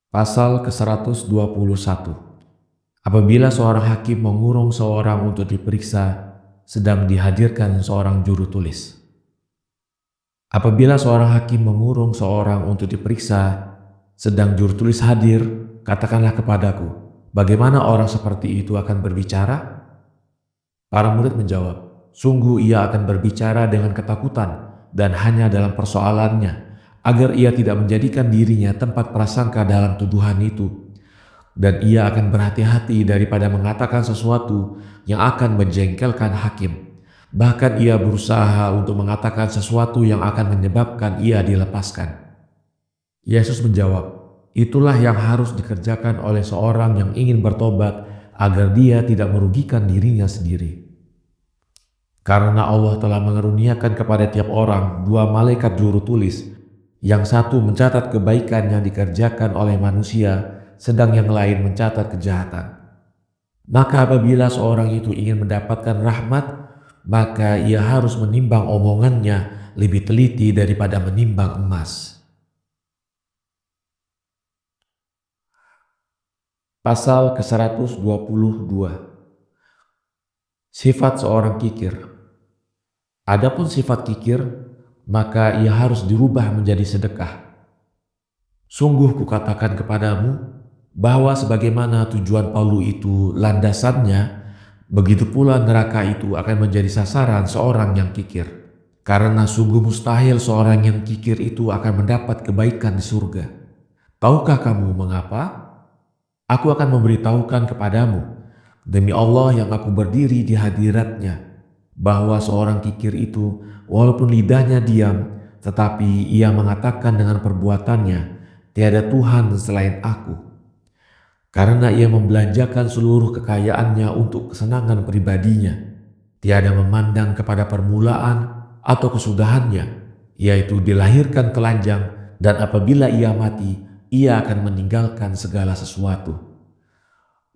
Pasal ke-121. Apabila seorang hakim mengurung seorang untuk diperiksa, sedang dihadirkan seorang juru tulis. Apabila seorang hakim mengurung seorang untuk diperiksa, sedang juru tulis hadir, katakanlah kepadaku, bagaimana orang seperti itu akan berbicara? Para murid menjawab, sungguh ia akan berbicara dengan ketakutan dan hanya dalam persoalannya, agar ia tidak menjadikan dirinya tempat prasangka dalam tuduhan itu. Dan ia akan berhati-hati daripada mengatakan sesuatu yang akan menjengkelkan hakim. Bahkan ia berusaha untuk mengatakan sesuatu yang akan menyebabkan ia dilepaskan. Yesus menjawab, itulah yang harus dikerjakan oleh seorang yang ingin bertobat agar dia tidak merugikan dirinya sendiri. Karena Allah telah mengaruniakan kepada tiap orang 2 malaikat juru tulis, yang satu mencatat kebaikan yang dikerjakan oleh manusia, sedang yang lain mencatat kejahatan. Maka apabila seorang itu ingin mendapatkan rahmat, maka ia harus menimbang omongannya lebih teliti daripada menimbang emas. Pasal ke-122. Sifat seorang kikir. Adapun sifat kikir, maka ia harus dirubah menjadi sedekah. Sungguh kukatakan kepadamu, bahwa sebagaimana tujuan palu itu landasannya, begitu pula neraka itu akan menjadi sasaran seorang yang kikir. Karena sungguh mustahil seorang yang kikir itu akan mendapat kebaikan di surga. Tahukah kamu mengapa? Aku akan memberitahukan kepadamu, demi Allah yang aku berdiri di hadiratnya, bahwa seorang kikir itu walaupun lidahnya diam, tetapi ia mengatakan dengan perbuatannya, tiada Tuhan selain aku. Karena ia membelanjakan seluruh kekayaannya untuk kesenangan pribadinya, tiada memandang kepada permulaan atau kesudahannya, yaitu dilahirkan telanjang, dan apabila ia mati, ia akan meninggalkan segala sesuatu.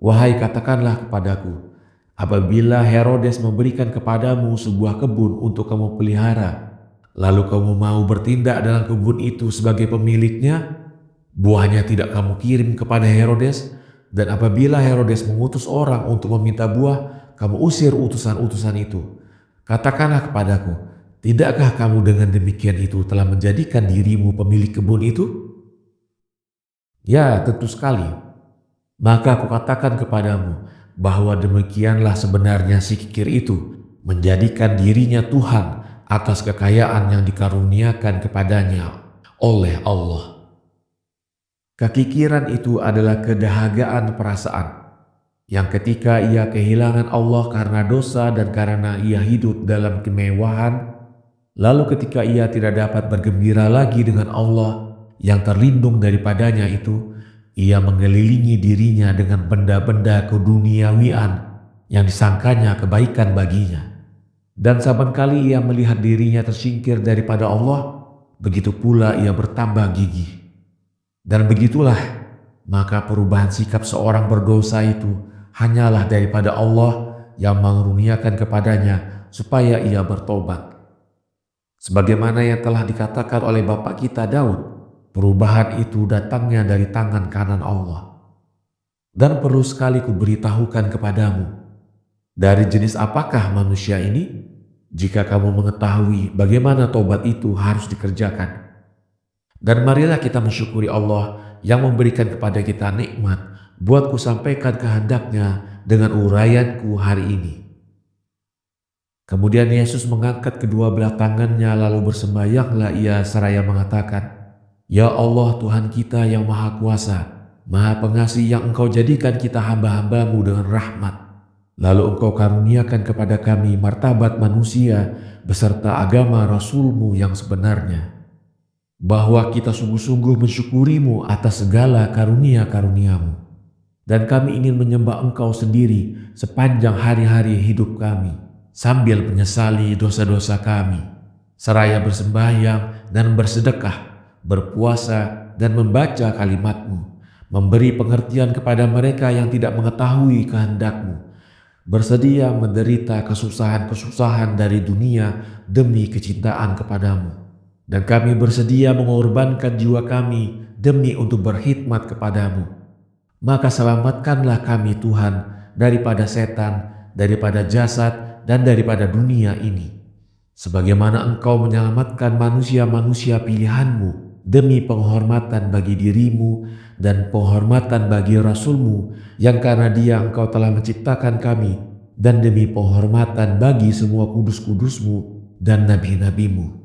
Wahai katakanlah kepadaku, apabila Herodes memberikan kepadamu sebuah kebun untuk kamu pelihara, lalu kamu mau bertindak dalam kebun itu sebagai pemiliknya, buahnya tidak kamu kirim kepada Herodes, dan apabila Herodes mengutus orang untuk meminta buah, kamu usir utusan-utusan itu. Katakanlah kepadaku, tidakkah kamu dengan demikian itu telah menjadikan dirimu pemilik kebun itu? Ya, tentu sekali. Maka aku katakan kepadamu, bahwa demikianlah sebenarnya si kikir itu menjadikan dirinya Tuhan atas kekayaan yang dikaruniakan kepadanya oleh Allah. Kekikiran itu adalah kedahagaan perasaan, yang ketika ia kehilangan Allah karena dosa dan karena ia hidup dalam kemewahan, lalu ketika ia tidak dapat bergembira lagi dengan Allah yang terlindung daripadanya itu, ia mengelilingi dirinya dengan benda-benda keduniawian yang disangkanya kebaikan baginya. Dan saban kali ia melihat dirinya tersingkir daripada Allah, begitu pula ia bertambah gigih. Dan begitulah, maka perubahan sikap seorang berdosa itu hanyalah daripada Allah yang mengaruniakan kepadanya supaya ia bertobat. Sebagaimana yang telah dikatakan oleh bapa kita Daud, perubahan itu datangnya dari tangan kanan Allah. Dan perlu sekali kuberitahukan kepadamu, dari jenis apakah manusia ini? Jika kamu mengetahui bagaimana tobat itu harus dikerjakan. Dan marilah kita mensyukuri Allah yang memberikan kepada kita nikmat buat kusampaikan kehendaknya dengan uraianku hari ini. Kemudian Yesus mengangkat kedua belah tangannya lalu bersembayanglah ia seraya mengatakan, Ya Allah Tuhan kita yang Maha Kuasa, Maha Pengasih yang Engkau jadikan kita hamba-hambamu dengan rahmat. Lalu Engkau karuniakan kepada kami martabat manusia beserta agama Rasul-Mu yang sebenarnya. Bahwa kita sungguh-sungguh mensyukurimu atas segala karunia-karuniamu. Dan kami ingin menyembah Engkau sendiri sepanjang hari-hari hidup kami, sambil menyesali dosa-dosa kami, seraya bersembahyang dan bersedekah, berpuasa dan membaca kalimat-Mu, memberi pengertian kepada mereka yang tidak mengetahui kehendak-Mu, bersedia menderita kesusahan-kesusahan dari dunia demi kecintaan kepadamu. Dan kami bersedia mengorbankan jiwa kami demi untuk berkhidmat kepadamu. Maka selamatkanlah kami Tuhan daripada setan, daripada jasad, dan daripada dunia ini. Sebagaimana Engkau menyelamatkan manusia-manusia pilihan-Mu demi penghormatan bagi dirimu dan penghormatan bagi Rasul-Mu, yang karena Dia Engkau telah menciptakan kami, dan demi penghormatan bagi semua kudus-kudus-Mu dan nabi-nabi-Mu.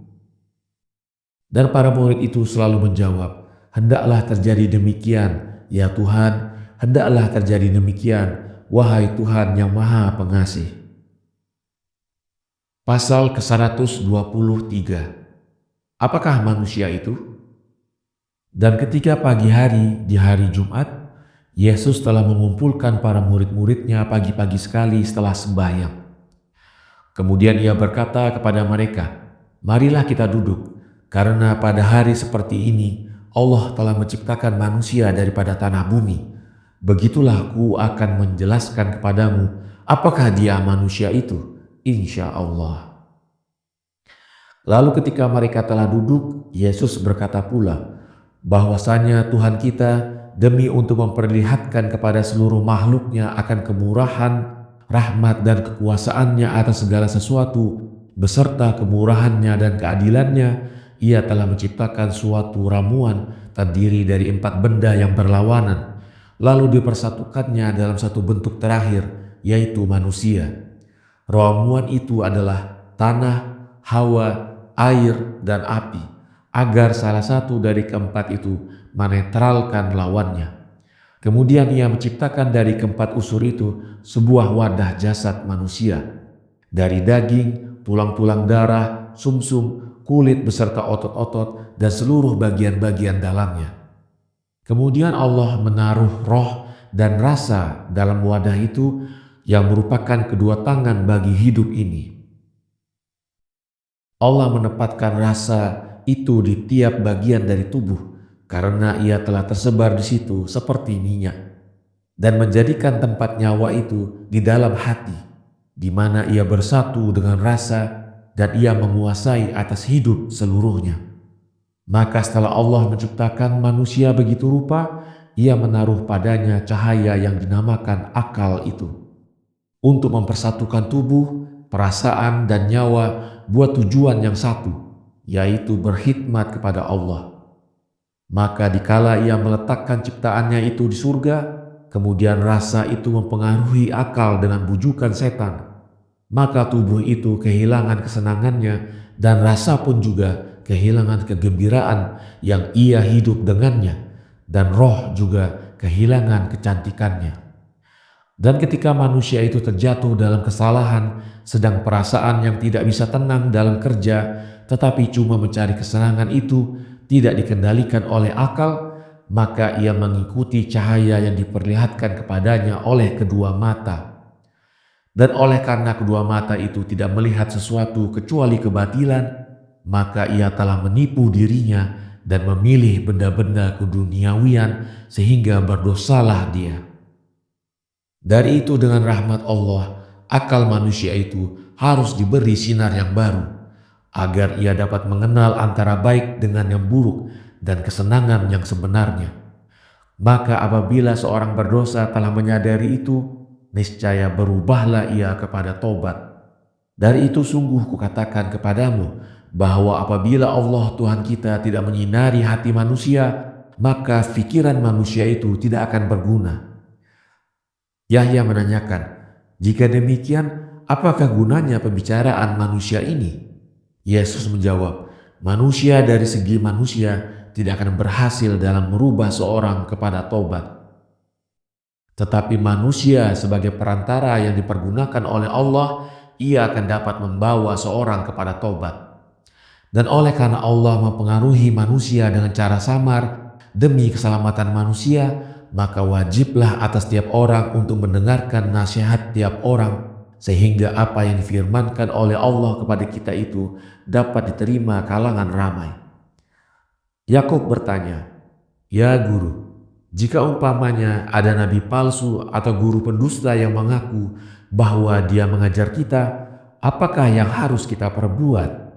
Dan para murid itu selalu menjawab, "Hendaklah terjadi demikian, ya Tuhan, hendaklah terjadi demikian, wahai Tuhan yang Maha Pengasih." Pasal ke-123. Apakah manusia itu? Dan ketika pagi hari di hari Jumat, Yesus telah mengumpulkan para murid-muridnya pagi-pagi sekali setelah sembahyang. Kemudian ia berkata kepada mereka, "Marilah kita duduk. Karena pada hari seperti ini, Allah telah menciptakan manusia daripada tanah bumi. Begitulah ku akan menjelaskan kepadamu apakah dia manusia itu, insya Allah." Lalu ketika mereka telah duduk, Yesus berkata pula, bahwasanya Tuhan kita demi untuk memperlihatkan kepada seluruh makhluknya akan kemurahan, rahmat dan kekuasaannya atas segala sesuatu, beserta kemurahannya dan keadilannya, Ia telah menciptakan suatu ramuan terdiri dari 4 benda yang berlawanan, lalu dipersatukannya dalam satu bentuk terakhir, yaitu manusia. Ramuan itu adalah tanah, hawa, air, dan api, agar salah satu dari keempat itu menetralkan lawannya. Kemudian Ia menciptakan dari keempat unsur itu sebuah wadah jasad manusia, dari daging, tulang-tulang darah, sumsum, kulit beserta otot-otot dan seluruh bagian-bagian dalamnya. Kemudian Allah menaruh roh dan rasa dalam wadah itu yang merupakan kedua tangan bagi hidup ini. Allah menempatkan rasa itu di tiap bagian dari tubuh karena ia telah tersebar di situ seperti minyak, dan menjadikan tempat nyawa itu di dalam hati, di mana ia bersatu dengan rasa dan ia menguasai atas hidup seluruhnya. Maka setelah Allah menciptakan manusia begitu rupa, Ia menaruh padanya cahaya yang dinamakan akal itu, untuk mempersatukan tubuh, perasaan dan nyawa buat tujuan yang satu, yaitu berkhidmat kepada Allah. Maka dikala Ia meletakkan ciptaannya itu di surga, kemudian rasa itu mempengaruhi akal dengan bujukan setan, maka tubuh itu kehilangan kesenangannya dan rasa pun juga kehilangan kegembiraan yang ia hidup dengannya, dan roh juga kehilangan kecantikannya. Dan ketika manusia itu terjatuh dalam kesalahan, sedang perasaan yang tidak bisa tenang dalam kerja, tetapi cuma mencari kesenangan itu tidak dikendalikan oleh akal, maka ia mengikuti cahaya yang diperlihatkan kepadanya oleh kedua mata. Dan oleh karena kedua mata itu tidak melihat sesuatu kecuali kebatilan, maka ia telah menipu dirinya dan memilih benda-benda keduniawian sehingga berdosalah dia. Dari itu dengan rahmat Allah, akal manusia itu harus diberi sinar yang baru, agar ia dapat mengenal antara baik dengan yang buruk dan kesenangan yang sebenarnya. Maka apabila seorang berdosa telah menyadari itu, niscaya berubahlah ia kepada tobat. Dari itu sungguh kukatakan kepadamu, bahwa apabila Allah Tuhan kita tidak menyinari hati manusia, maka pikiran manusia itu tidak akan berguna. Yahya menanyakan, "Jika demikian, apakah gunanya pembicaraan manusia ini?" Yesus menjawab, "Manusia dari segi manusia tidak akan berhasil dalam merubah seorang kepada tobat. Tetapi manusia sebagai perantara yang dipergunakan oleh Allah, ia akan dapat membawa seorang kepada tobat. Dan oleh karena Allah mempengaruhi manusia dengan cara samar demi keselamatan manusia, maka wajiblah atas tiap orang untuk mendengarkan nasihat tiap orang, sehingga apa yang difirmankan oleh Allah kepada kita itu dapat diterima kalangan ramai." Yakub bertanya, "Ya guru, jika umpamanya ada nabi palsu atau guru pendusta yang mengaku bahwa dia mengajar kita, apakah yang harus kita perbuat?"